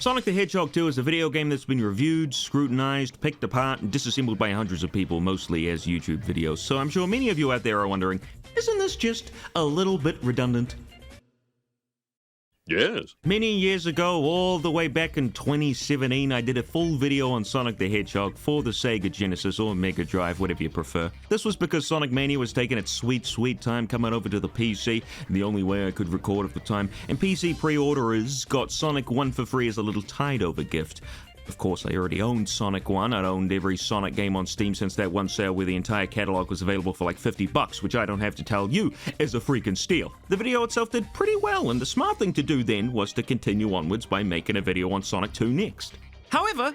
Sonic the Hedgehog 2 is a video game that's been reviewed, scrutinized, picked apart, and disassembled by hundreds of people, mostly as YouTube videos. So I'm sure many of you out there are wondering, isn't this just a little bit redundant? Yes. Many years ago, all the way back in 2017, I did a full video on Sonic the Hedgehog for the Sega Genesis or Mega Drive, whatever you prefer. This was because Sonic Mania was taking its sweet, sweet time coming over to the PC, the only way I could record at the time, and PC pre-orderers got Sonic 1 for free as a little tide-over gift. Of course, I already owned Sonic 1. I'd owned every Sonic game on Steam since that one sale where the entire catalog was available for like $50, which I don't have to tell you is a freaking steal. The video itself did pretty well, and the smart thing to do then was to continue onwards by making a video on Sonic 2 next. However,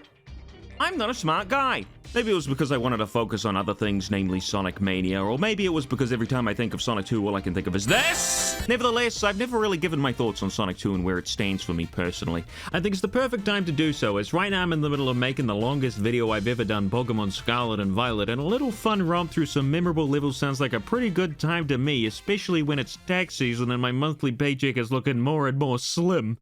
I'm not a smart guy. Maybe it was because I wanted to focus on other things, namely Sonic Mania, or maybe it was because every time I think of Sonic 2, all I can think of is this! Nevertheless, I've never really given my thoughts on Sonic 2 and where it stands for me personally. I think it's the perfect time to do so, as right now I'm in the middle of making the longest video I've ever done, Pokemon Scarlet and Violet, and a little fun romp through some memorable levels sounds like a pretty good time to me, especially when it's tax season and my monthly paycheck is looking more and more slim.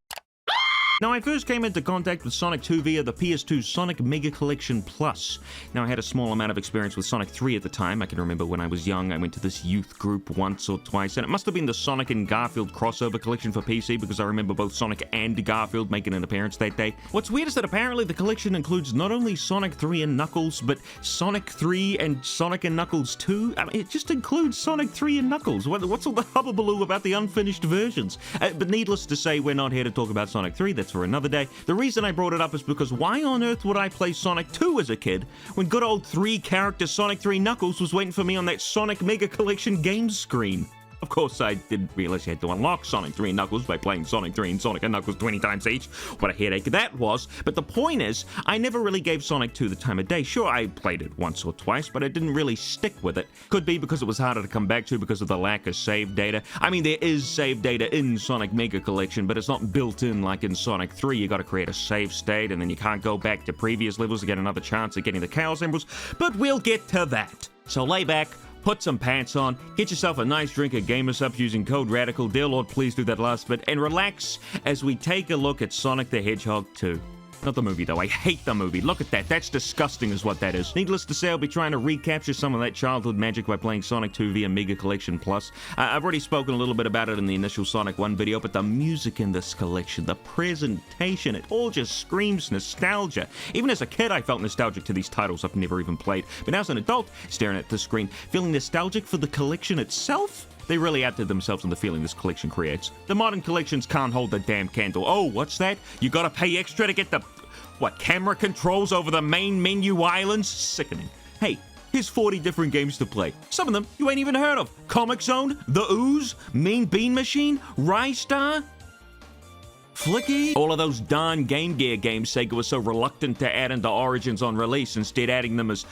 Now, I first came into contact with Sonic 2 via the PS2 Sonic Mega Collection Plus. Now, I had a small amount of experience with Sonic 3 at the time. I can remember when I was young, I went to this youth group once or twice, and it must have been the Sonic and Garfield crossover collection for PC, because I remember both Sonic and Garfield making an appearance that day. What's weird is that apparently the collection includes not only Sonic 3 and Knuckles, but Sonic 3 and Sonic and Knuckles 2. I mean, it just includes Sonic 3 and Knuckles. What's all the hubbubaloo about the unfinished versions? But needless to say, we're not here to talk about Sonic 3. That's for another day. The reason I brought it up is because why on earth would I play Sonic 2 as a kid when good old 3-character Sonic 3 Knuckles was waiting for me on that Sonic Mega Collection game screen? Of course, I didn't realize you had to unlock Sonic 3 and Knuckles by playing Sonic 3 and Sonic and Knuckles 20 times each. What a headache that was. But the point is, I never really gave Sonic 2 the time of day. Sure, I played it once or twice, but I didn't really stick with it. Could be because it was harder to come back to because of the lack of save data. I mean, there is save data in Sonic Mega Collection, but it's not built in like in Sonic 3. You gotta create a save state, and then you can't go back to previous levels to get another chance at getting the Chaos Emeralds. But we'll get to that. So lay back, put some pants on, get yourself a nice drink of GamerSup using code RADICAL. Dear Lord, please do that last bit, and relax as we take a look at Sonic the Hedgehog 2. Not the movie, though. I hate the movie. Look at that. That's disgusting is what that is. Needless to say, I'll be trying to recapture some of that childhood magic by playing Sonic 2 via Mega Collection Plus. I've already spoken a little bit about it in the initial Sonic 1 video, but the music in this collection, the presentation, it all just screams nostalgia. Even as a kid, I felt nostalgic to these titles I've never even played. But now as an adult, staring at the screen, feeling nostalgic for the collection itself? They really outdid themselves in the feeling this collection creates. The modern collections can't hold the damn candle. Oh, what's that? You gotta pay extra to get the, camera controls over the main menu islands? Sickening. Hey, here's 40 different games to play. Some of them you ain't even heard of. Comic Zone, The Ooze, Mean Bean Machine, Rystar, Flicky. All of those darn Game Gear games Sega was so reluctant to add into Origins on release, instead adding them as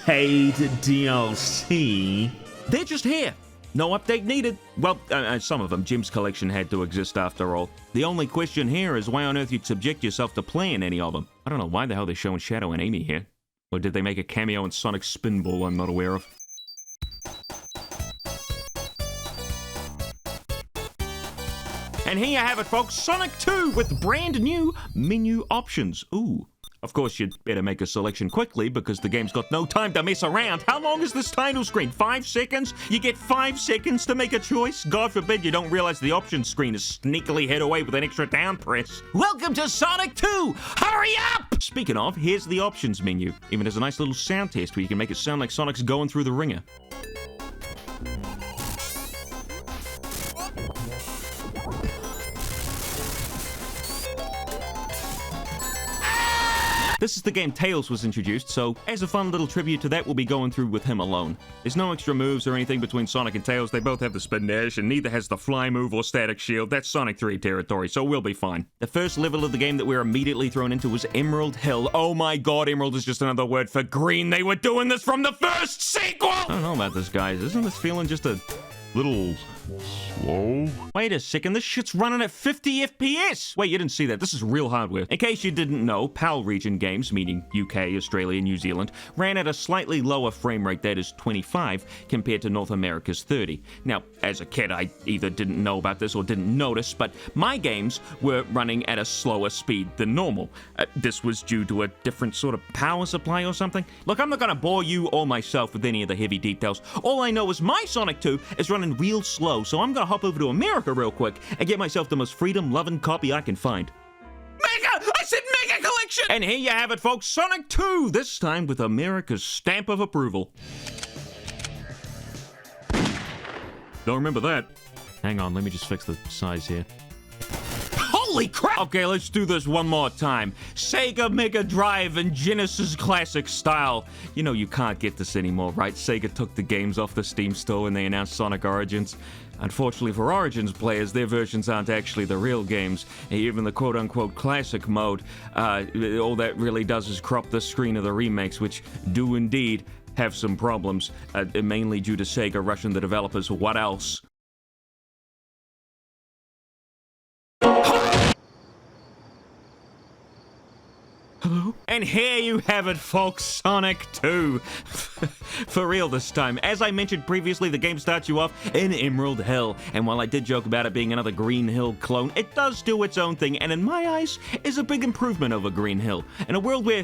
paid DLC. They're just here. No update needed. Well, some of them. Jim's collection had to exist after all. The only question here is why on earth you'd subject yourself to playing any of them. I don't know why the hell they're showing Shadow and Amy here. Or did they make a cameo in Sonic Spinball I'm not aware of? And here you have it, folks. Sonic 2 with brand new menu options. Ooh. Of course, you'd better make a selection quickly because the game's got no time to mess around. How long is this title screen? 5 seconds? You get 5 seconds to make a choice? God forbid you don't realize the options screen is sneakily hid away with an extra down press. Welcome to Sonic 2! Hurry up! Speaking of, here's the options menu. Even has a nice little sound test where you can make it sound like Sonic's going through the ringer. This is the game Tails was introduced, so as a fun little tribute to that, we'll be going through with him alone. There's no extra moves or anything between Sonic and Tails. They both have the spin dash, and neither has the fly move or static shield. That's Sonic 3 territory, so we'll be fine. The first level of the game that we're immediately thrown into was Emerald Hill. Oh my god, Emerald is just another word for green. They were doing this from the first sequel! I don't know about this, guys. Isn't this feeling just a little Whoa. Wait a second, this shit's running at 50 FPS! Wait, you didn't see that. This is real hardware. In case you didn't know, PAL region games, meaning UK, Australia, New Zealand, ran at a slightly lower frame rate, that is 25, compared to North America's 30. Now, as a kid, I either didn't know about this or didn't notice, but my games were running at a slower speed than normal. This was due to a different sort of power supply or something. Look, I'm not gonna bore you or myself with any of the heavy details. All I know is my Sonic 2 is running real slow, so I'm gonna hop over to America real quick and get myself the most freedom-loving copy I can find. Mega! I said Mega Collection! And here you have it, folks, Sonic 2, this time with America's stamp of approval. Don't remember that. Hang on, let me just fix the size here. Holy crap! Okay, let's do this one more time. Sega Mega Drive and Genesis Classic style. You know you can't get this anymore, right? Sega took the games off the Steam store when they announced Sonic Origins. Unfortunately for Origins players, their versions aren't actually the real games. Even the quote-unquote classic mode, all that really does is crop the screen of the remakes, which do indeed have some problems, mainly due to Sega rushing the developers. What else? Hello? And here you have it, folks, Sonic 2. For real this time. As I mentioned previously, the game starts you off in Emerald Hill, and while I did joke about it being another Green Hill clone, it does do its own thing, and in my eyes, is a big improvement over Green Hill. In a world where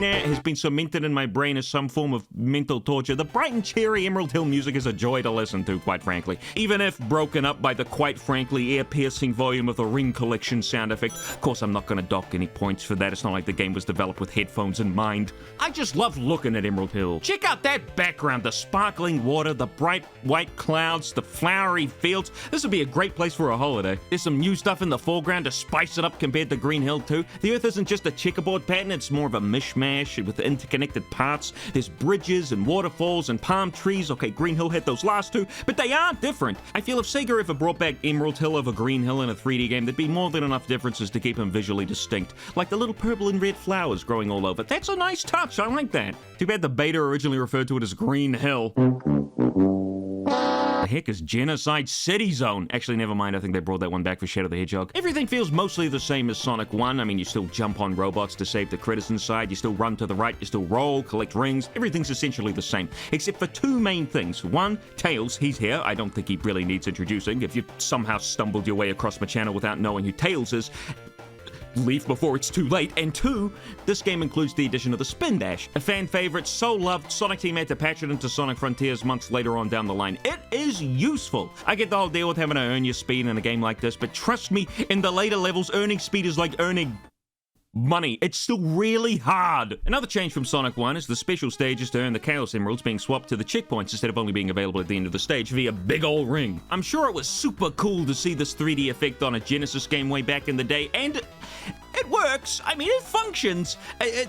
has been cemented in my brain as some form of mental torture, the bright and cheery Emerald Hill music is a joy to listen to, quite frankly. Even if broken up by the quite frankly ear-piercing volume of the Ring Collection sound effect. Of course, I'm not going to dock any points for that. It's not like the game was developed with headphones in mind. I just love looking at Emerald Hill. Check out that background, the sparkling water, the bright white clouds, the flowery fields. This would be a great place for a holiday. There's some new stuff in the foreground to spice it up compared to Green Hill 2. The Earth isn't just a checkerboard pattern, it's more of a mishmash with interconnected parts. There's bridges and waterfalls and palm trees. Okay, Green Hill had those last two, but they are different. I feel if Sega ever brought back Emerald Hill over Green Hill in a 3D game, there'd be more than enough differences to keep them visually distinct, like the little purple and red flowers growing all over. That's a nice touch, I like that. Too bad the beta originally referred to it as Green Hill. The heck is Genocide City Zone? Actually, never mind, I think they brought that one back for Shadow the Hedgehog. Everything feels mostly the same as Sonic 1. I mean, you still jump on robots to save the critters inside, you still run to the right, you still roll, collect rings. Everything's essentially the same, except for two main things. One, Tails, he's here. I don't think he really needs introducing. If you somehow stumbled your way across my channel without knowing who Tails is, leave before it's too late. And two, this game includes the addition of the Spin Dash, a fan favorite so loved Sonic Team had to patch it into Sonic Frontiers months later on down the line. It is useful. I get the whole deal with having to earn your speed in a game like this, but trust me, in the later levels, earning speed is like earning money. It's still really hard. Another change from Sonic 1 is the special stages to earn the Chaos Emeralds being swapped to the checkpoints instead of only being available at the end of the stage via big ol' ring. I'm sure it was super cool to see this 3D effect on a Genesis game way back in the day, and it works. I mean, it functions.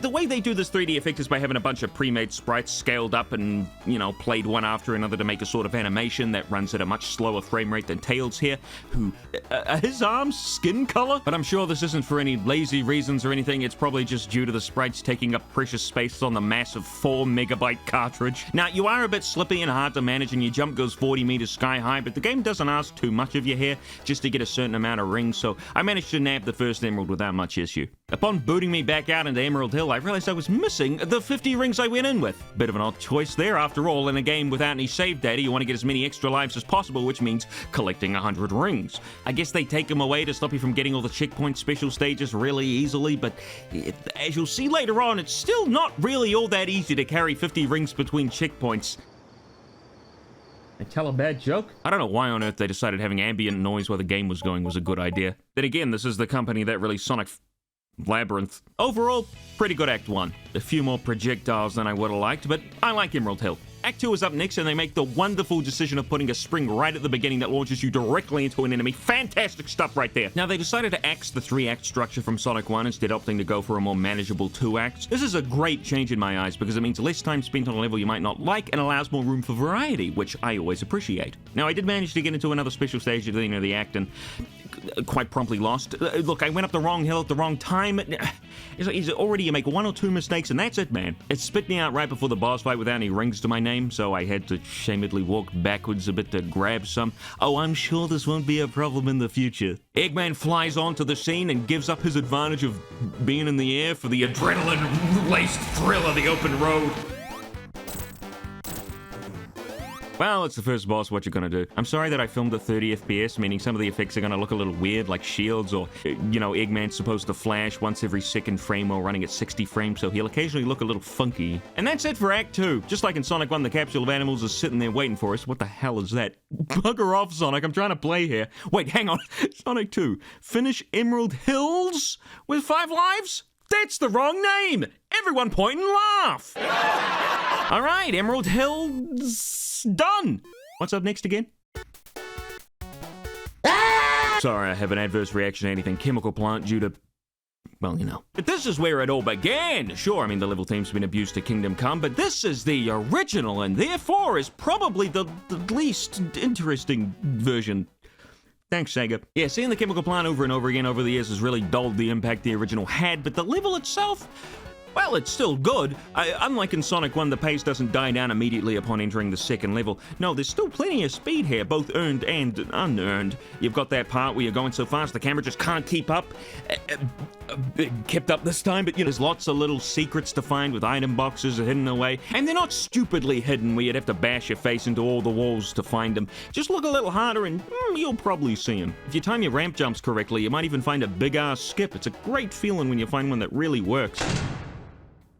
The way they do this 3D effect is by having a bunch of pre-made sprites scaled up and, you know, played one after another to make a sort of animation that runs at a much slower frame rate than Tails here, who, his arms skin color? But I'm sure this isn't for any lazy reasons or anything. It's probably just due to the sprites taking up precious space on the massive 4 megabyte cartridge. Now, you are a bit slippy and hard to manage, and your jump goes 40 meters sky high, but the game doesn't ask too much of you here just to get a certain amount of rings, so I managed to nab the first emerald without much issue. Upon booting me back out into Emerald Hill, I realized I was missing the 50 rings I went in with. Bit of an odd choice there. After all, in a game without any save data, you want to get as many extra lives as possible, which means collecting 100 rings. I guess they take them away to stop you from getting all the checkpoint special stages really easily, but as you'll see later on, it's still not really all that easy to carry 50 rings between checkpoints. I tell a bad joke? I don't know why on earth they decided having ambient noise while the game was going was a good idea. Then again, this is the company that released Sonic Labyrinth. Overall, pretty good Act 1. A few more projectiles than I would have liked, but I like Emerald Hill. Act 2 is up next, and they make the wonderful decision of putting a spring right at the beginning that launches you directly into an enemy. Fantastic stuff right there. Now, they decided to axe the 3-act structure from Sonic 1 instead opting to go for a more manageable 2 acts. This is a great change in my eyes because it means less time spent on a level you might not like and allows more room for variety, which I always appreciate. Now, I did manage to get into another special stage at the end of the act, and quite promptly lost. Look, I went up the wrong hill at the wrong time. It's already, you make 1 or 2 mistakes, and that's it, man. It spit me out right before the boss fight without any rings to my name, so I had to shamedly walk backwards a bit to grab some. Oh, I'm sure this won't be a problem in the future. Eggman flies onto the scene and gives up his advantage of being in the air for the adrenaline-laced thrill of the open road. Well, it's the first boss, what you gonna do? I'm sorry that I filmed at 30 FPS, meaning some of the effects are gonna look a little weird, like shields, or, you know, Eggman's supposed to flash once every second frame while running at 60 frames, so he'll occasionally look a little funky. And that's it for Act 2. Just like in Sonic 1, the capsule of animals is sitting there waiting for us. What the hell is that? Bugger off, Sonic, I'm trying to play here. Wait, hang on. Sonic 2. Finish Emerald Hills with 5 lives? That's the wrong name! Everyone point and laugh! Alright, Emerald Hills done! What's up next again? Sorry, I have an adverse reaction to anything chemical plant due to... well, you know. But this is where it all began! Sure, I mean, the level theme's been abused to Kingdom Come, but this is the original, and therefore is probably the least interesting version. Thanks, Sega. Yeah, seeing the chemical plant over and over again over the years has really dulled the impact the original had, but the level itself, well, it's still good. Unlike in Sonic 1, the pace doesn't die down immediately upon entering the second level. No, there's still plenty of speed here, both earned and unearned. You've got that part where you're going so fast the camera just can't keep up. Kept up this time, but you know, there's lots of little secrets to find with item boxes hidden away, and they're not stupidly hidden where you'd have to bash your face into all the walls to find them. Just look a little harder and you'll probably see them. If you time your ramp jumps correctly, you might even find a big-ass skip. It's a great feeling when you find one that really works.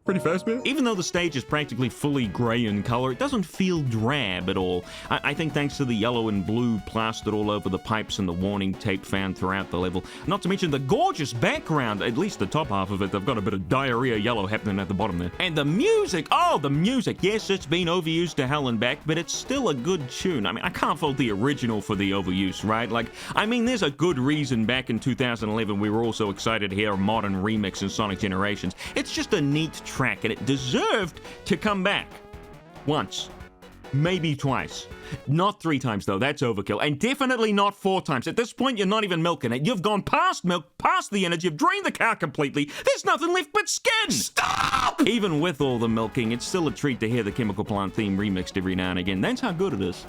Pretty fast, man. Even though the stage is practically fully grey in color, it doesn't feel drab at all. I think thanks to the yellow and blue plastered all over the pipes and the warning tape found throughout the level. Not to mention the gorgeous background, at least the top half of it. They've got a bit of diarrhea yellow happening at the bottom there. And the music, oh, the music. Yes, it's been overused to hell and back, but it's still a good tune. I mean, I can't fault the original for the overuse, right? Like, I mean, there's a good reason back in 2011 we were all so excited to hear a modern remix in Sonic Generations. It's just a neat track, and it deserved to come back. Once. Maybe twice. Not 3 times, though. That's overkill. And definitely not 4 times. At this point, you're not even milking it. You've gone past milk, past the energy, you've drained the car completely. There's nothing left but skin! Stop! Even with all the milking, it's still a treat to hear the Chemical Plant theme remixed every now and again. That's how good it is.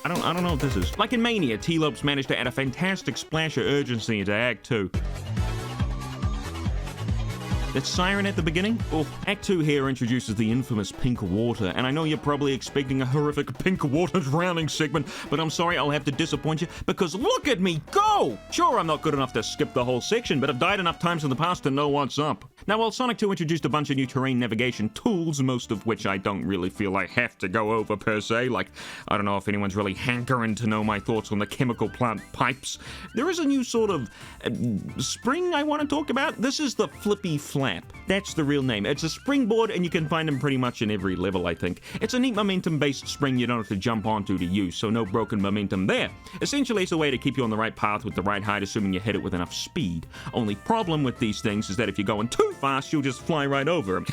I don't know what this is. Like in Mania, T-Lopes managed to add a fantastic splash of urgency into Act 2. That siren at the beginning? Oh, Act 2 here introduces the infamous pink water, and I know you're probably expecting a horrific pink water drowning segment, but I'm sorry, I'll have to disappoint you, because look at me go! Sure, I'm not good enough to skip the whole section, but I've died enough times in the past to know what's up. Now, while Sonic 2 introduced a bunch of new terrain navigation tools, most of which I don't really feel I have to go over per se, like, I don't know if anyone's really hankering to know my thoughts on the chemical plant pipes, there is a new sort of spring I want to talk about. This is the Flippy Flap. That's the real name. It's a springboard, and you can find them pretty much in every level, I think. It's a neat momentum-based spring you don't have to jump onto to use, so no broken momentum there. Essentially, it's a way to keep you on the right path with the right height, assuming you hit it with enough speed. Only problem with these things is that if you're going too fast, you'll just fly right over them.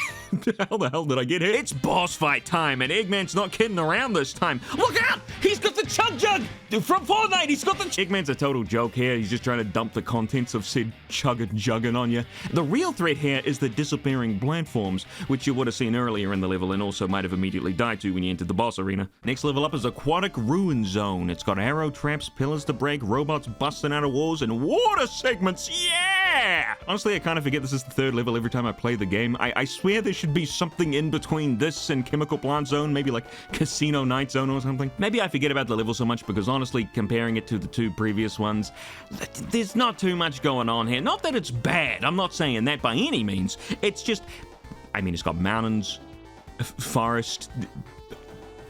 How the hell did I get here? It's boss fight time, and Eggman's not kidding around this time. Look out! He's got the chug jug from Fortnite! He's got the... Eggman's a total joke here. He's just trying to dump the contents of said chugga-juggin on you. The real threat here is the disappearing platforms, which you would have seen earlier in the level and also might have immediately died to when you entered the boss arena. Next level up is Aquatic Ruin Zone. It's got arrow traps, pillars to break, robots busting out of walls, and water segments. Yeah! Honestly, I kind of forget this is the 3rd level every time I play the game. I swear there should be something in between this and Chemical Plant Zone, maybe like Casino Night Zone or something. Maybe I forget about the level so much because honestly, comparing it to the 2 previous ones, there's not too much going on here. Not that it's bad, I'm not saying that by any means. It's just, I mean, it's got mountains, forest.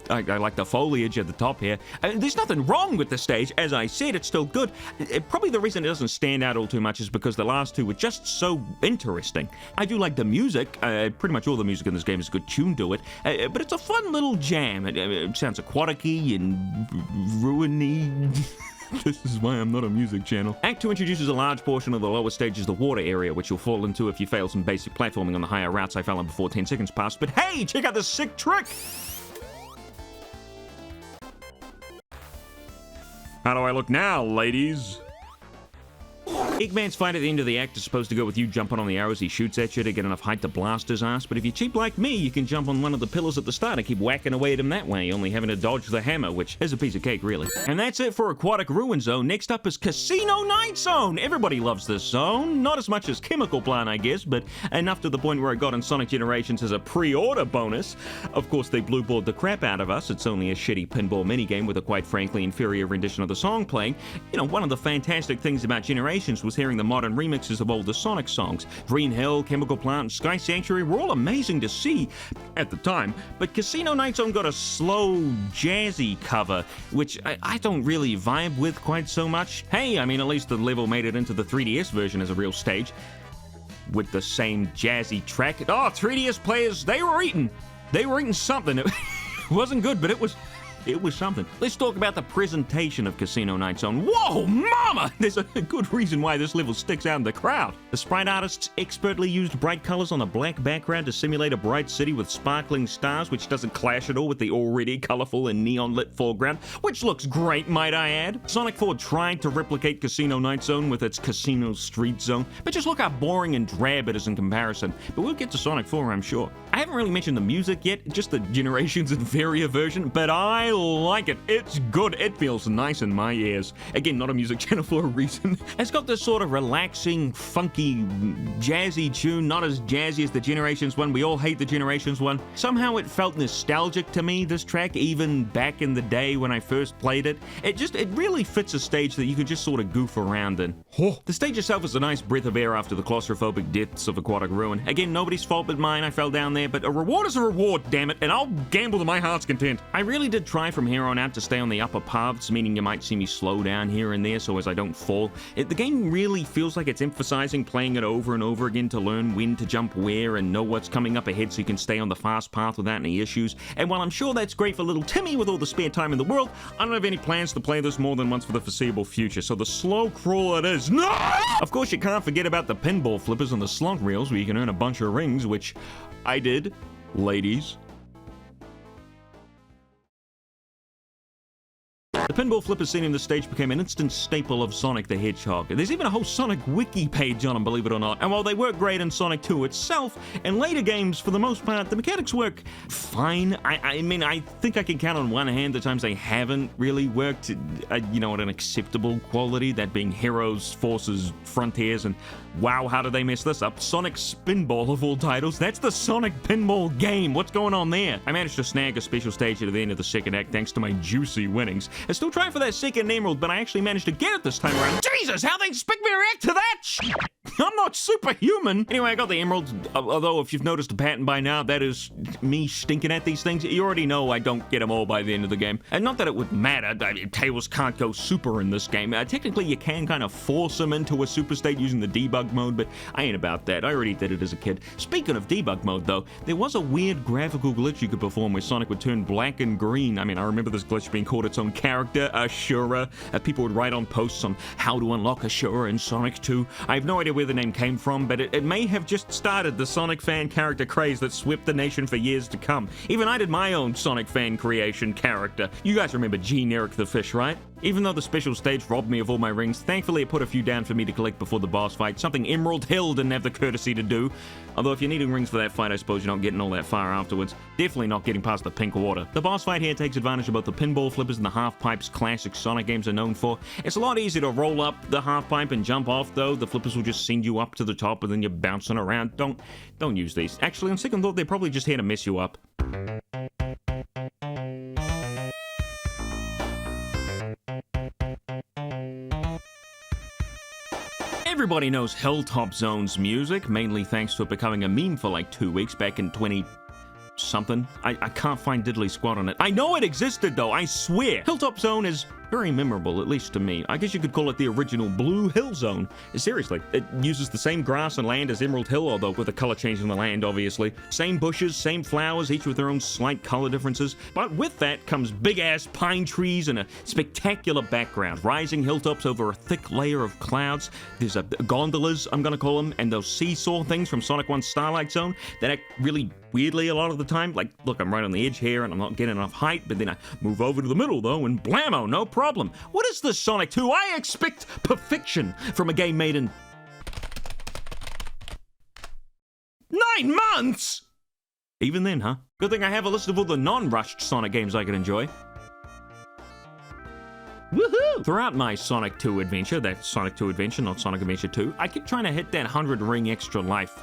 I like the foliage at the top here. There's nothing wrong with the stage. As I said, it's still good. Probably the reason it doesn't stand out all too much is because the last 2 were just so interesting. I do like the music. Pretty much all the music in this game is good tune to it. But it's a fun little jam. It sounds aquatic-y and ruiny. This is why I'm not a music channel. Act 2 introduces a large portion of the lower stages, the water area, which you'll fall into if you fail some basic platforming on the higher routes I fell on before 10 seconds passed. But hey, check out this sick trick! How do I look now, ladies? Eggman's fight at the end of the act is supposed to go with you jumping on the arrows he shoots at you to get enough height to blast his ass, but if you're cheap like me, you can jump on one of the pillars at the start and keep whacking away at him that way, only having to dodge the hammer, which is a piece of cake, really. And that's it for Aquatic Ruin Zone. Next up is Casino Night Zone! Everybody loves this zone. Not as much as Chemical Plant, I guess, but enough to the point where it got in Sonic Generations as a pre-order bonus. Of course, they blue-balled the crap out of us. It's only a shitty pinball minigame with a quite frankly inferior rendition of the song playing. You know, one of the fantastic things about Generations was hearing the modern remixes of older Sonic songs. Green Hill, Chemical Plant, and Sky Sanctuary were all amazing to see at the time, but Casino Night Zone got a slow, jazzy cover, which I don't really vibe with quite so much. Hey, I mean, at least the level made it into the 3DS version as a real stage, with the same jazzy track. Oh, 3DS players, they were eating something. It wasn't good, but it was something. Let's talk about the presentation of Casino Night Zone. Whoa, mama! There's a good reason why this level sticks out in the crowd. The sprite artists expertly used bright colors on a black background to simulate a bright city with sparkling stars, which doesn't clash at all with the already colorful and neon-lit foreground, which looks great, might I add. Sonic 4 tried to replicate Casino Night Zone with its Casino Street Zone, but just look how boring and drab it is in comparison. But we'll get to Sonic 4, I'm sure. I haven't really mentioned the music yet, just the Generations Inferior version, but I like it. It's good. It feels nice in my ears. Again, not a music channel for a reason. It's got this sort of relaxing, funky, jazzy tune, not as jazzy as the Generations one. We all hate the Generations one. Somehow it felt nostalgic to me, this track, even back in the day when I first played it. It really fits a stage that you could just sort of goof around in. Oh. The stage itself is a nice breath of air after the claustrophobic depths of Aquatic Ruin. Again, nobody's fault but mine. I fell down there, but a reward is a reward, damn it, and I'll gamble to my heart's content. I really did try from here on out to stay on the upper paths, meaning you might see me slow down here and there so as I don't fall. The game really feels like it's emphasizing playing it over and over again to learn when to jump where and know what's coming up ahead so you can stay on the fast path without any issues. And while I'm sure that's great for little Timmy with all the spare time in the world, I don't have any plans to play this more than once for the foreseeable future, so the slow crawl it is. No! Of course, you can't forget about the pinball flippers and the slot reels where you can earn a bunch of rings, which I did, ladies. The pinball flipper scene in the stage became an instant staple of Sonic the Hedgehog. There's even a whole Sonic wiki page on them, believe it or not. And while they work great in Sonic 2 itself, in later games, for the most part, the mechanics work fine. I mean, I think I can count on one hand the times they haven't really worked, you know, at an acceptable quality, that being Heroes, Forces, Frontiers, and wow, how did they mess this up? Sonic Spinball of all titles. That's the Sonic Pinball game. What's going on there? I managed to snag a special stage at the end of the second act thanks to my juicy winnings. I'm still trying for that second emerald, but I actually managed to get it this time around. Jesus, how they expect me to react to that? I'm not superhuman. Anyway, I got the emerald, although if you've noticed a pattern by now, that is me stinking at these things. You already know I don't get them all by the end of the game. And not that it would matter. I mean, Tails can't go super in this game. Technically, you can kind of force him into a super state using the debug mode, but I ain't about that. I already did it as a kid. Speaking of debug mode, though, there was a weird graphical glitch you could perform where Sonic would turn black and green. I mean, I remember this glitch being called its own character, Ashura. People would write on posts on how to unlock Ashura in Sonic 2. I have no idea where the name came from, but it may have just started the Sonic fan character craze that swept the nation for years to come. Even I did my own Sonic fan creation character. You guys remember Generic the Fish, right? Even though the special stage robbed me of all my rings, thankfully it put a few down for me to collect before the boss fight, something Emerald Hill didn't have the courtesy to do. Although if you're needing rings for that fight, I suppose you're not getting all that far afterwards. Definitely not getting past the pink water. The boss fight here takes advantage of both the pinball flippers and the half pipes classic Sonic games are known for. It's a lot easier to roll up the half pipe and jump off, though. The flippers will just send you up to the top and then you're bouncing around. Don't use these. Actually, on second thought, they're probably just here to mess you up. Everybody knows Hilltop Zone's music, mainly thanks to it becoming a meme for like 2 weeks back in 20-something. I can't find Diddley Squat on it. I know it existed though, I swear. Hilltop Zone is very memorable, at least to me. I guess you could call it the original Blue Hill Zone. Seriously, it uses the same grass and land as Emerald Hill, although with a color change in the land, obviously. Same bushes, same flowers, each with their own slight color differences. But with that comes big-ass pine trees and a spectacular background. Rising hilltops over a thick layer of clouds. There's gondolas, I'm gonna call them, and those seesaw things from Sonic 1 Starlight Zone that act really weirdly a lot of the time. Like, look, I'm right on the edge here and I'm not getting enough height, but then I move over to the middle though and blammo, no problem. What is this Sonic 2? I expect perfection from a game made in 9 months! Even then, huh? Good thing I have a list of all the non-rushed Sonic games I can enjoy. Woohoo! Throughout my Sonic 2 adventure, that's Sonic 2 Adventure, not Sonic Adventure 2, I kept trying to hit that 100 ring extra life.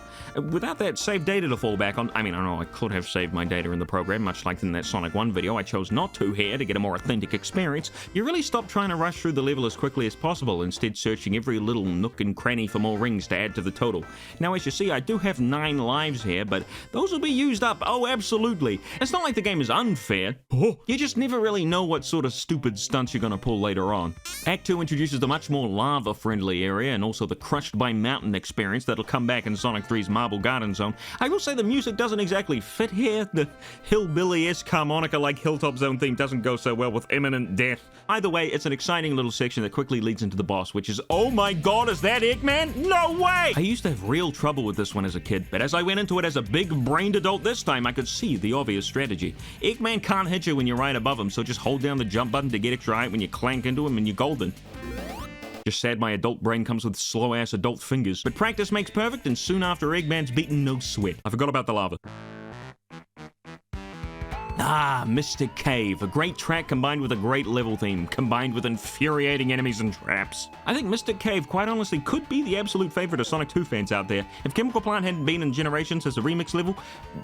Without that saved data to fall back on, I mean, I don't know, I could have saved my data in the program, much like in that Sonic 1 video, I chose not to here to get a more authentic experience. You really stop trying to rush through the level as quickly as possible, instead searching every little nook and cranny for more rings to add to the total. Now, as you see, I do have 9 lives here, but those will be used up, oh, absolutely. It's not like the game is unfair. You just never really know what sort of stupid stunts you're gonna pull later on. Act 2 introduces the much more lava-friendly area and also the crushed by mountain experience that'll come back in Sonic 3's Marble Garden Zone. I will say the music doesn't exactly fit here. The hillbilly-esque harmonica-like Hilltop Zone theme doesn't go so well with imminent death. Either way, it's an exciting little section that quickly leads into the boss, which is, oh my god, is that Eggman? No way! I used to have real trouble with this one as a kid, but as I went into it as a big-brained adult this time, I could see the obvious strategy. Eggman can't hit you when you're right above him, so just hold down the jump button to get extra height when you clank into him and you're golden. Just sad my adult brain comes with slow-ass adult fingers. But practice makes perfect, and soon after Eggman's beaten, no sweat. I forgot about the lava. Ah, Mystic Cave. A great track combined with a great level theme, combined with infuriating enemies and traps. I think Mystic Cave, quite honestly, could be the absolute favorite of Sonic 2 fans out there. If Chemical Plant hadn't been in Generations as a remix level,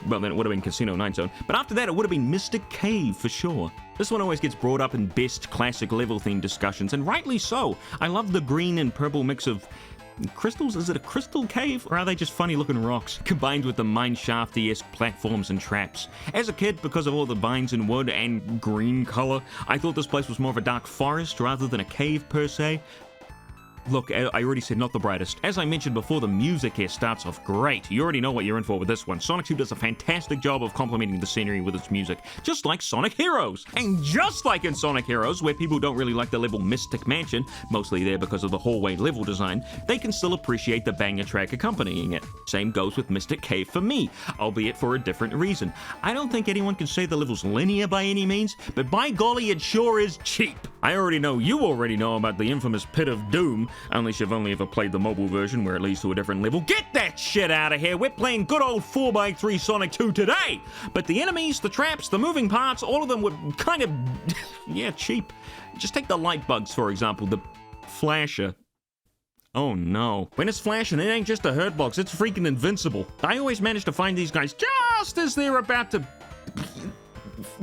well, then it would have been Casino Night Zone. But after that, it would have been Mystic Cave for sure. This one always gets brought up in best classic level theme discussions, and rightly so. I love the green and purple mix of crystals? Is it a crystal cave? Or are they just funny looking rocks? Combined with the mineshafty-esque platforms and traps. As a kid, because of all the vines and wood and green color, I thought this place was more of a dark forest rather than a cave per se. Look, I already said not the brightest. As I mentioned before, the music here starts off great. You already know what you're in for with this one. Sonic 2 does a fantastic job of complementing the scenery with its music, just like Sonic Heroes. And just like in Sonic Heroes, where people don't really like the level Mystic Mansion, mostly there because of the hallway level design, they can still appreciate the banger track accompanying it. Same goes with Mystic Cave for me, albeit for a different reason. I don't think anyone can say the level's linear by any means, but by golly, it sure is cheap. I already know you already know about the infamous Pit of Doom, unless you've only ever played the mobile version where it leads to a different level. Get that shit out of here! We're playing good old 4x3 Sonic 2 today! But the enemies, the traps, the moving parts, all of them were kind of, yeah, cheap. Just take the light bugs, for example, the flasher. Oh no. When it's flashing, it ain't just a hurt box, it's freaking invincible. I always manage to find these guys just as they're about to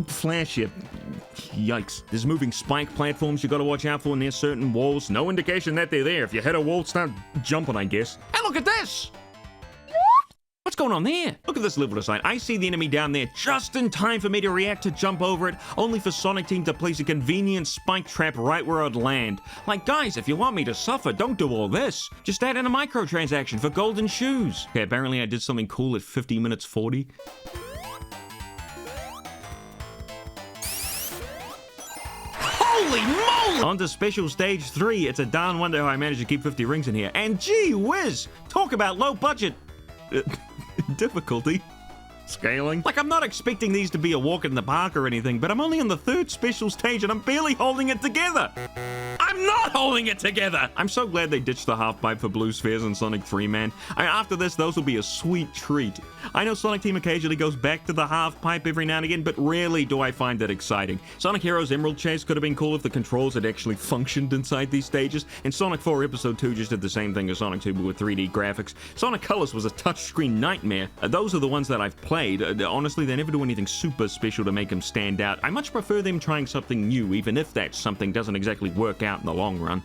flash you. Yikes. There's moving spike platforms you gotta watch out for near certain walls. No indication that they're there. If you hit a wall, start jumping, I guess. And look at this! What's going on there? Look at this level design. I see the enemy down there just in time for me to react to jump over it, only for Sonic Team to place a convenient spike trap right where I'd land. Like, guys, if you want me to suffer, don't do all this. Just add in a microtransaction for golden shoes. Okay, apparently I did something cool at 50 minutes 40. Holy moly! On to Special Stage 3. It's a darn wonder how I managed to keep 50 rings in here. And gee whiz! Talk about low budget difficulty. Scaling. Like, I'm not expecting these to be a walk in the park or anything, but I'm only on the 3rd special stage and I'm barely holding it together. I'm not holding it together! I'm so glad they ditched the half pipe for blue spheres in Sonic 3, man. After this, those will be a sweet treat. I know Sonic Team occasionally goes back to the half pipe every now and again, but rarely do I find that exciting. Sonic Heroes Emerald Chase could have been cool if the controls had actually functioned inside these stages, and Sonic 4 Episode 2 just did the same thing as Sonic 2 but with 3D graphics. Sonic Colors was a touchscreen nightmare. Those are the ones that I've played. Honestly, they never do anything super special to make them stand out. I much prefer them trying something new, even if that something doesn't exactly work out in the long run.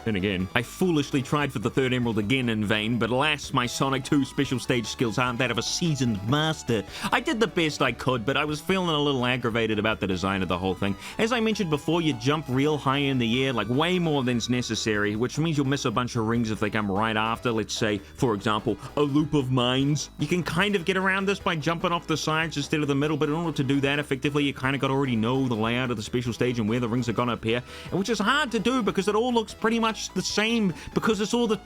Then again, I foolishly tried for the 3rd Emerald again in vain, but alas, my Sonic 2 special stage skills aren't that of a seasoned master. I did the best I could, but I was feeling a little aggravated about the design of the whole thing. As I mentioned before, you jump real high in the air, like way more than's necessary, which means you'll miss a bunch of rings if they come right after, let's say, for example, a loop of mines. You can kind of get around this by jumping off the sides instead of the middle, but in order to do that effectively, you kind of got to already know the layout of the special stage and where the rings are going to appear, which is hard to do because it all looks pretty much much the same because it's all the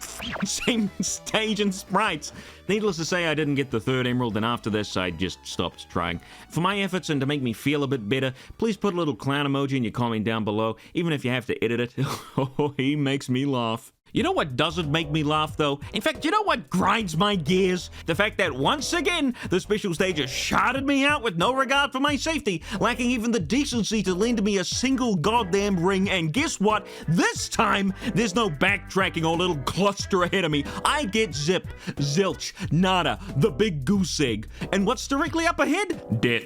same stage and sprites. Needless to say, I didn't get the third emerald, and after this, I just stopped trying. For my efforts and to make me feel a bit better, please put a little clown emoji in your comment down below, even if you have to edit it. Oh, he makes me laugh. You know what doesn't make me laugh, though? In fact, you know what grinds my gears? The fact that once again, the special stage has shouted me out with no regard for my safety, lacking even the decency to lend me a single goddamn ring, and guess what? This time, there's no backtracking or little cluster ahead of me. I get zip, zilch, nada, the big goose egg. And what's directly up ahead? Death.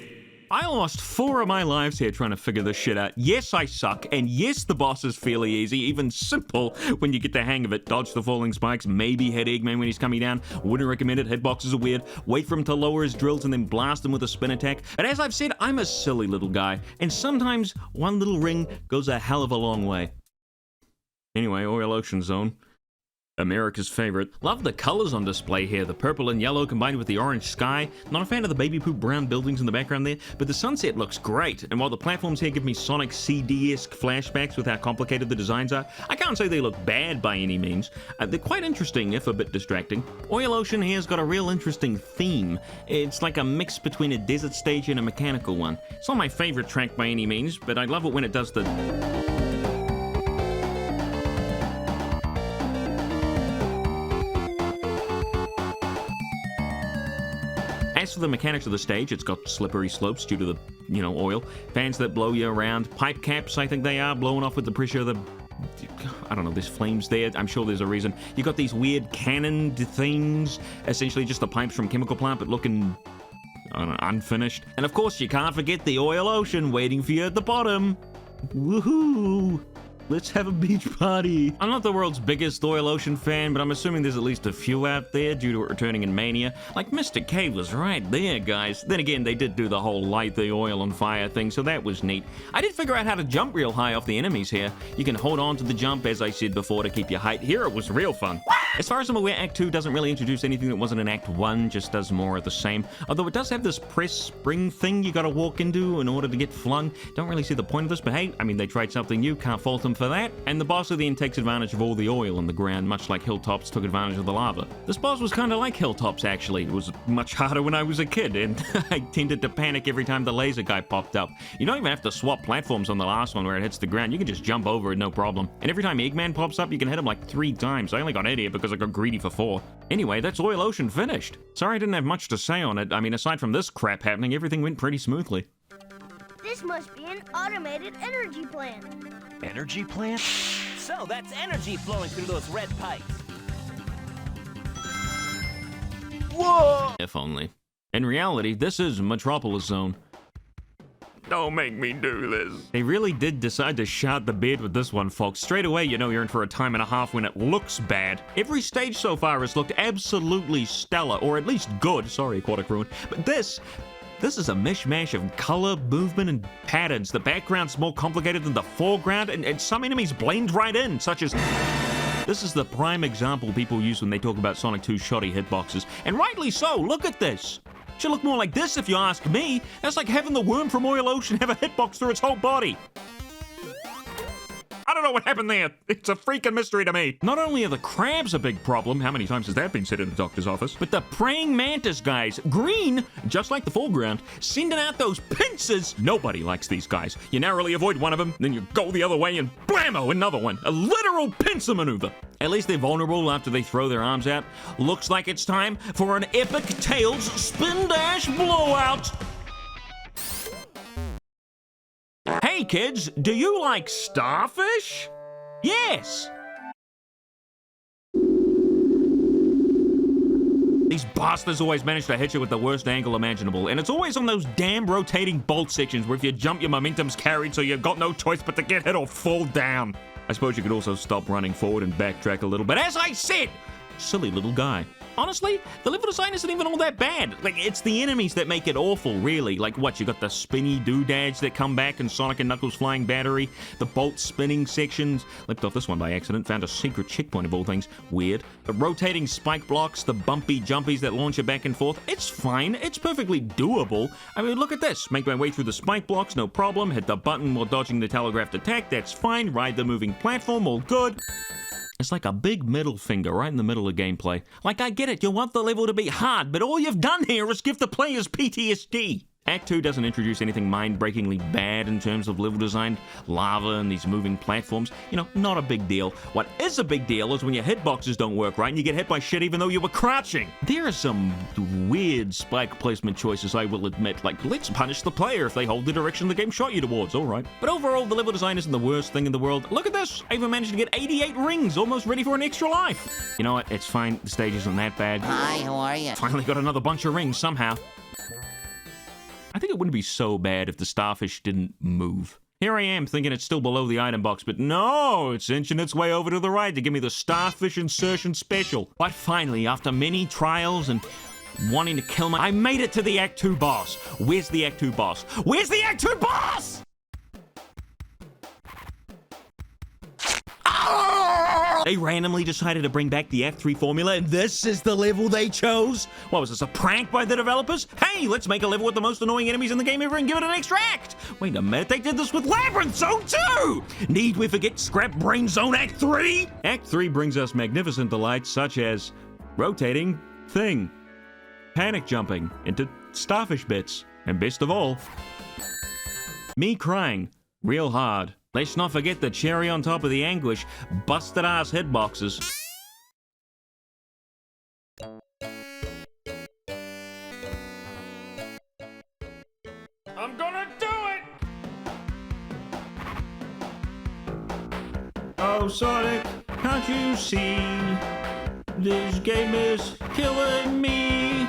I lost 4 of my lives here trying to figure this shit out. Yes, I suck, and yes, the boss is fairly easy, even simple when you get the hang of it. Dodge the falling spikes, maybe hit Eggman when he's coming down. Wouldn't recommend it, hitboxes are weird. Wait for him to lower his drills and then blast him with a spin attack. But as I've said, I'm a silly little guy, and sometimes one little ring goes a hell of a long way. Anyway, Oil Ocean Zone. America's favorite. Love the colors on display here. The purple and yellow combined with the orange sky. Not a fan of the baby poop brown buildings in the background there, but the sunset looks great. And while the platforms here give me Sonic CD-esque flashbacks with how complicated the designs are, I can't say they look bad by any means. They're quite interesting, if a bit distracting. Oil Ocean here's got a real interesting theme. It's like a mix between a desert stage and a mechanical one. It's not my favorite track by any means, but I love it when it does the... As for the mechanics of the stage, it's got slippery slopes due to the, oil. Fans that blow you around. Pipe caps, I think they are, blowing off with the pressure of the... I don't know, there's flames there. I'm sure there's a reason. You got these weird cannon things. Essentially just the pipes from Chemical Plant, but looking... I don't know, unfinished. And of course, you can't forget the Oil Ocean waiting for you at the bottom. Woohoo! Let's have a beach party. I'm not the world's biggest Oil Ocean fan, but I'm assuming there's at least a few out there due to it returning in Mania. Like, Mr. K was right there, guys. Then again, they did do the whole light the oil on fire thing, so that was neat. I did figure out how to jump real high off the enemies here. You can hold on to the jump, as I said before, to keep your height. Here, it was real fun. As far as I'm aware, Act 2 doesn't really introduce anything that wasn't in Act 1, just does more of the same. Although it does have this press spring thing you gotta walk into in order to get flung. Don't really see the point of this, but hey, I mean, they tried something new, can't fault them for that. And the boss at the end takes advantage of all the oil on the ground, much like Hilltops took advantage of the lava. This boss was kinda like Hilltops, actually. It was much harder when I was a kid, and I tended to panic every time the laser guy popped up. You don't even have to swap platforms on the last one where it hits the ground. You can just jump over it, no problem. And every time Eggman pops up, you can hit him like 3 times. I only got 8 here because I got greedy for 4. Anyway, that's Oil Ocean finished. Sorry I didn't have much to say on it. I mean, aside from this crap happening, everything went pretty smoothly. This must be an automated energy plant. Energy plant? So that's energy flowing through those red pipes. Whoa! If only. In reality, this is Metropolis Zone. Don't make me do this. They really did decide to shout the bed with this one, folks. Straight away, you know you're in for a time and a half when it looks bad. Every stage so far has looked absolutely stellar, or at least good. Sorry, Aquatic Ruin. But this is a mishmash of color, movement, and patterns. The background's more complicated than the foreground, and some enemies blend right in, such as... This is the prime example people use when they talk about Sonic 2's shoddy hitboxes. And rightly so, look at this. Should look more like this if you ask me. That's like having the worm from Oil Ocean have a hitbox through its whole body. I don't know what happened there. It's a freaking mystery to me. Not only are the crabs a big problem, how many times has that been said in the doctor's office, but the praying mantis guys, green, just like the foreground, sending out those pincers. Nobody likes these guys. You narrowly avoid one of them, then you go the other way and blammo, another one. A literal pincer maneuver. At least they're vulnerable after they throw their arms out. Looks like it's time for an epic Tails spin dash blowout. Hey kids, do you like starfish? Yes! These bastards always manage to hit you with the worst angle imaginable, and it's always on those damn rotating bolt sections where if you jump your momentum's carried, so you've got no choice but to get hit or fall down. I suppose you could also stop running forward and backtrack a little, but as I said, silly little guy. Honestly, the level design isn't even all that bad. Like, it's the enemies that make it awful, really. Like, what, you got the spinny doodads that come back and Sonic and Knuckles flying battery, the bolt spinning sections, leapt off this one by accident, found a secret checkpoint of all things, weird. The rotating spike blocks, the bumpy jumpies that launch you back and forth, it's fine, it's perfectly doable. I mean, look at this, make my way through the spike blocks, no problem, hit the button while dodging the telegraphed attack, that's fine, ride the moving platform, all good. It's like a big middle finger right in the middle of gameplay. Like, I get it, you want the level to be hard, but all you've done here is give the players PTSD. Act 2 doesn't introduce anything mind-breakingly bad in terms of level design, lava and these moving platforms. You know, not a big deal. What is a big deal is when your hitboxes don't work right and you get hit by shit even though you were crouching. There are some weird spike placement choices, I will admit, like, let's punish the player if they hold the direction the game shot you towards, alright. But overall, the level design isn't the worst thing in the world. Look at this! I even managed to get 88 rings, almost ready for an extra life. You know what, it's fine, the stage isn't that bad. Hi, how are you? Finally got another bunch of rings somehow. I think it wouldn't be so bad if the starfish didn't move. Here I am thinking it's still below the item box, but no, it's inching its way over to the right to give me the starfish insertion special. But finally, after many trials and wanting to kill I made it to the Act 2 boss. Where's the Act 2 boss? Where's the Act 2 boss? They randomly decided to bring back the Act 3 formula, and this is the level they chose? What was this, a prank by the developers? Hey, let's make a level with the most annoying enemies in the game ever and give it an extra act! Wait a minute, they did this with Labyrinth Zone 2! Need we forget Scrap Brain Zone Act 3? Act 3 brings us magnificent delights such as rotating thing, panic jumping into starfish bits, and best of all, me crying real hard. Let's not forget the cherry on top of the anguish, busted ass hitboxes. I'm gonna do it! Oh, Sonic, can't you see? This game is killing me.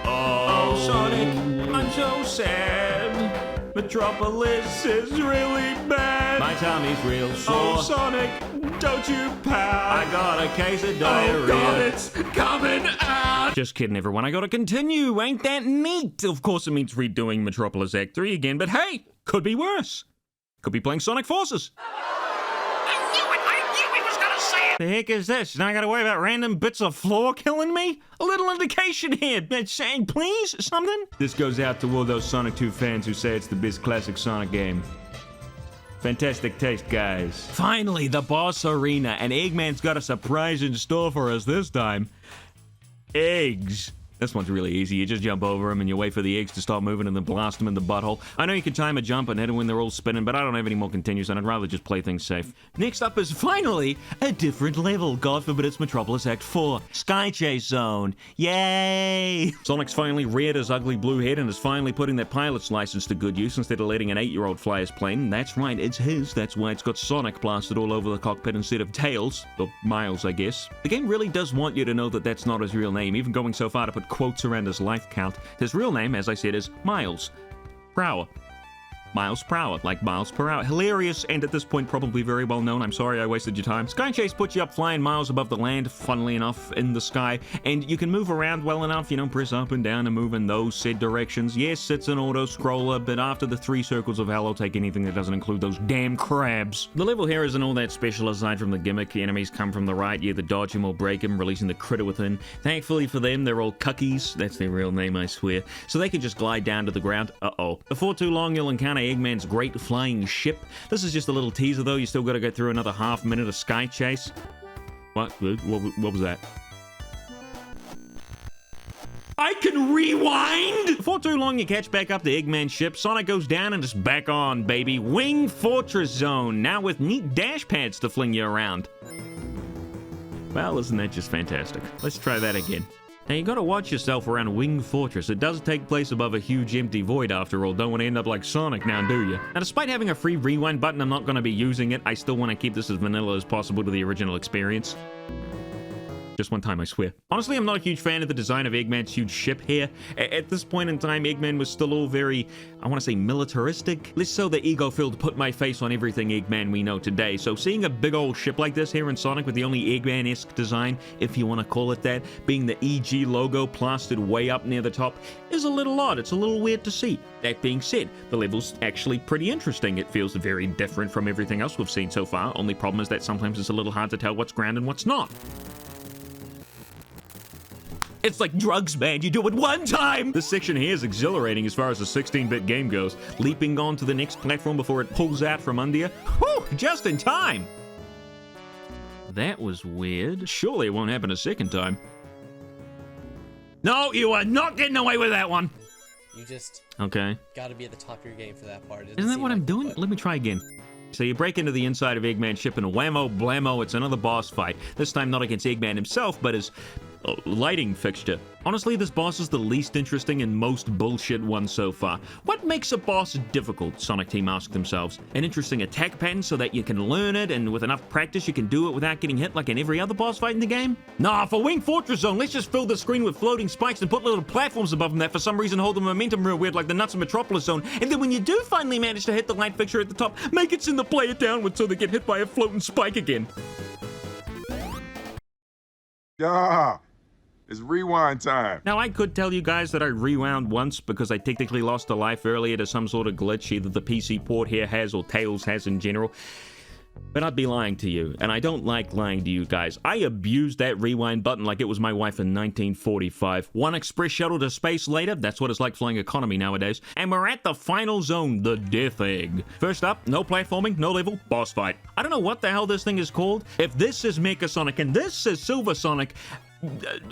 Oh, Sonic, I'm so sad. Metropolis is really bad. My tummy's real sore. Oh, Sonic, don't you pout. I got a case of diarrhea. Oh, God, it's coming out. Just kidding, everyone. I gotta continue. Ain't that neat? Of course, it means redoing Metropolis Act 3 again, but hey, could be worse. Could be playing Sonic Forces. The heck is this? Now I gotta worry about random bits of floor killing me? A little indication here, saying please, something? This goes out to all those Sonic 2 fans who say it's the best classic Sonic game. Fantastic taste, guys. Finally, the boss arena, and Eggman's got a surprise in store for us this time. Eggs. This one's really easy. You just jump over them and you wait for the eggs to start moving and then blast them in the butthole. I know you can time a jump and hit them when they're all spinning, but I don't have any more continues and I'd rather just play things safe. Next up is finally a different level. God forbid it's Metropolis Act 4. Sky Chase Zone. Yay! Sonic's finally reared his ugly blue head and is finally putting that pilot's license to good use instead of letting an 8-year-old fly his plane. That's right, it's his. That's why it's got Sonic plastered all over the cockpit instead of Tails. Or Miles, I guess. The game really does want you to know that that's not his real name, even going so far to put quotes around his life count. His real name, as I said, is Miles Prower. Miles per hour, like miles per hour. Hilarious, and at this point probably very well known. I'm sorry I wasted your time. Sky Chase puts you up flying miles above the land, funnily enough, in the sky, and you can move around well enough, you know, press up and down and move in those said directions. Yes, it's an auto-scroller, but after the 3 circles of hell, I'll take anything that doesn't include those damn crabs. The level here isn't all that special aside from the gimmick. The enemies come from the right, you either dodge them or break them, releasing the critter within. Thankfully for them, they're all cuckies. That's their real name, I swear. So they can just glide down to the ground. Uh-oh. Before too long, you'll encounter Eggman's great flying ship. This is just a little teaser though. You still got to go through another half minute of Sky Chase. What was that? I can rewind! Before too long, you catch back up the Eggman ship. Sonic goes down and it's back on, baby. Wing Fortress Zone, now with neat dash pads to fling you around. Well, isn't that just fantastic? Let's try that again. Now, you gotta watch yourself around Wing Fortress. It does take place above a huge empty void after all. Don't want to end up like Sonic now, do you? Now, despite having a free rewind button, I'm not gonna be using it. I still want to keep this as vanilla as possible to the original experience. Just one time, I swear. Honestly, I'm not a huge fan of the design of Eggman's huge ship here. At this point in time, Eggman was still all very, I want to say, militaristic. Less so the ego-filled put my face on everything Eggman we know today. So seeing a big old ship like this here in Sonic with the only Eggman-esque design, if you want to call it that, being the EG logo plastered way up near the top, is a little odd. It's a little weird to see. That being said, the level's actually pretty interesting. It feels very different from everything else we've seen so far. Only problem is that sometimes it's a little hard to tell what's ground and what's not. It's like drugs, man. You do it one time! This section here is exhilarating as far as the 16-bit game goes. Leaping on to the next platform before it pulls out from under you. Whew! Just in time! That was weird. Surely it won't happen a second time. No, you are not getting away with that one. You just Okay. gotta be at the top of your game for that part. Isn't that what I'm doing? Let me try again. So you break into the inside of Eggman's ship and whammo blammo, it's another boss fight. This time not against Eggman himself, but his lighting fixture. Honestly, this boss is the least interesting and most bullshit one so far. What makes a boss difficult, Sonic Team asked themselves. An interesting attack pattern so that you can learn it, and with enough practice you can do it without getting hit like in every other boss fight in the game? Nah, for Wing Fortress Zone, let's just fill the screen with floating spikes and put little platforms above them that for some reason hold the momentum real weird like the Nuts of Metropolis Zone, and then when you do finally manage to hit the light fixture at the top, make it send the player downward so they get hit by a floating spike again. Yeah, it's rewind time. Now, I could tell you guys that I rewound once because I technically lost a life earlier to some sort of glitch either the PC port here has or Tails has in general. But I'd be lying to you, and I don't like lying to you guys. I abused that rewind button like it was my wife in 1945. One express shuttle to space later, that's what it's like flying economy nowadays, and we're at the final zone, the Death Egg. First up, no platforming, no level, boss fight. I don't know what the hell this thing is called. If this is Mecha Sonic and this is Silver Sonic,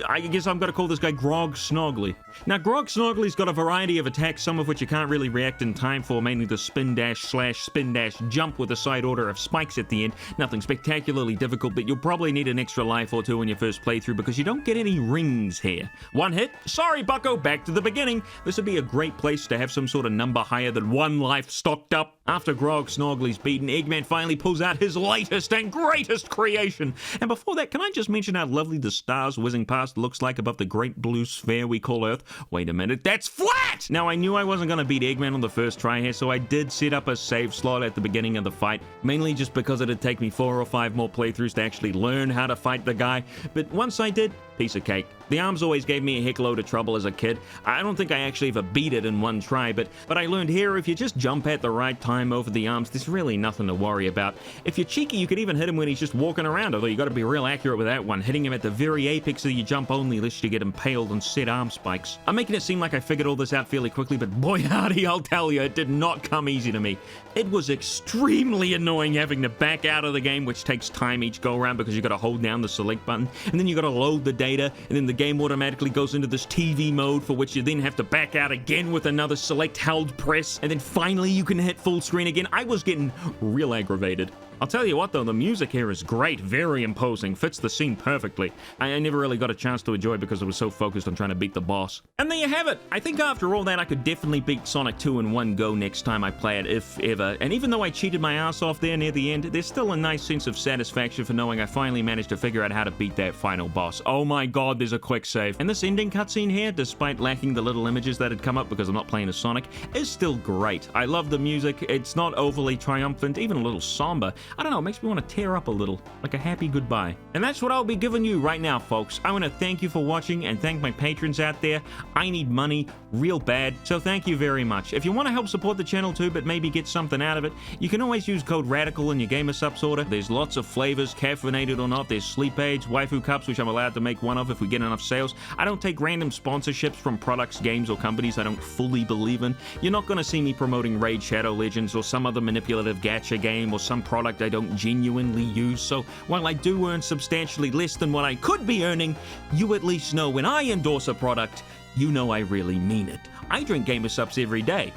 I guess I'm gonna call this guy Grog Snoggly. Now, Grog Snoggly's got a variety of attacks, some of which you can't really react in time for, mainly the spin dash slash spin dash jump with a side order of spikes at the end. Nothing spectacularly difficult, but you'll probably need an extra life or two in your first playthrough because you don't get any rings here. One hit, sorry bucko, back to the beginning. This would be a great place to have some sort of number higher than one life stocked up. After Grog Snoggly's beaten, Eggman finally pulls out his latest and greatest creation. And before that, can I just mention how lovely the stars whizzing past looks like above the great blue sphere we call Earth? Wait a minute, that's flat! Now, I knew I wasn't going to beat Eggman on the first try here, so I did set up a save slot at the beginning of the fight, mainly just because it'd take me 4 or 5 more playthroughs to actually learn how to fight the guy. But once I did, piece of cake. The arms always gave me a heck load of trouble as a kid. I don't think I actually ever beat it in one try, but I learned here if you just jump at the right time over the arms, there's really nothing to worry about. If you're cheeky, you could even hit him when he's just walking around, although you got to be real accurate with that one, hitting him at the very apex of your jump only lest you get impaled on said arm spikes. I'm making it seem like I figured all this out fairly quickly, but boy howdy, I'll tell you, it did not come easy to me. It was extremely annoying having to back out of the game, which takes time each go around because you got to hold down the select button, and then you got to load the data, and then the game automatically goes into this TV mode for which you then have to back out again with another select held press, and then finally you can hit full screen again. I was getting real aggravated. I'll tell you what though, the music here is great, very imposing, fits the scene perfectly. I never really got a chance to enjoy it because I was so focused on trying to beat the boss. And there you have it! I think after all that I could definitely beat Sonic 2 in one go next time I play it, if ever. And even though I cheated my ass off there near the end, there's still a nice sense of satisfaction for knowing I finally managed to figure out how to beat that final boss. Oh my god, there's a quick save. And this ending cutscene here, despite lacking the little images that had come up because I'm not playing as Sonic, is still great. I love the music, it's not overly triumphant, even a little somber. I don't know, it makes me want to tear up a little, like a happy goodbye. And that's what I'll be giving you right now, folks. I want to thank you for watching and thank my patrons out there. I need money real bad, so thank you very much. If you want to help support the channel too, but maybe get something out of it, you can always use code RADICAL in your gamer subs order. There's lots of flavors, caffeinated or not. There's sleep aids, waifu cups, which I'm allowed to make one of if we get enough sales. I don't take random sponsorships from products, games, or companies I don't fully believe in. You're not going to see me promoting Raid Shadow Legends or some other manipulative gacha game or some product I don't genuinely use. So while I do earn substantially less than what I could be earning, you at least know when I endorse a product, you know I really mean it. I drink gamer subs every day.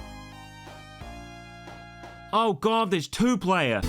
Oh god, there's 2-player.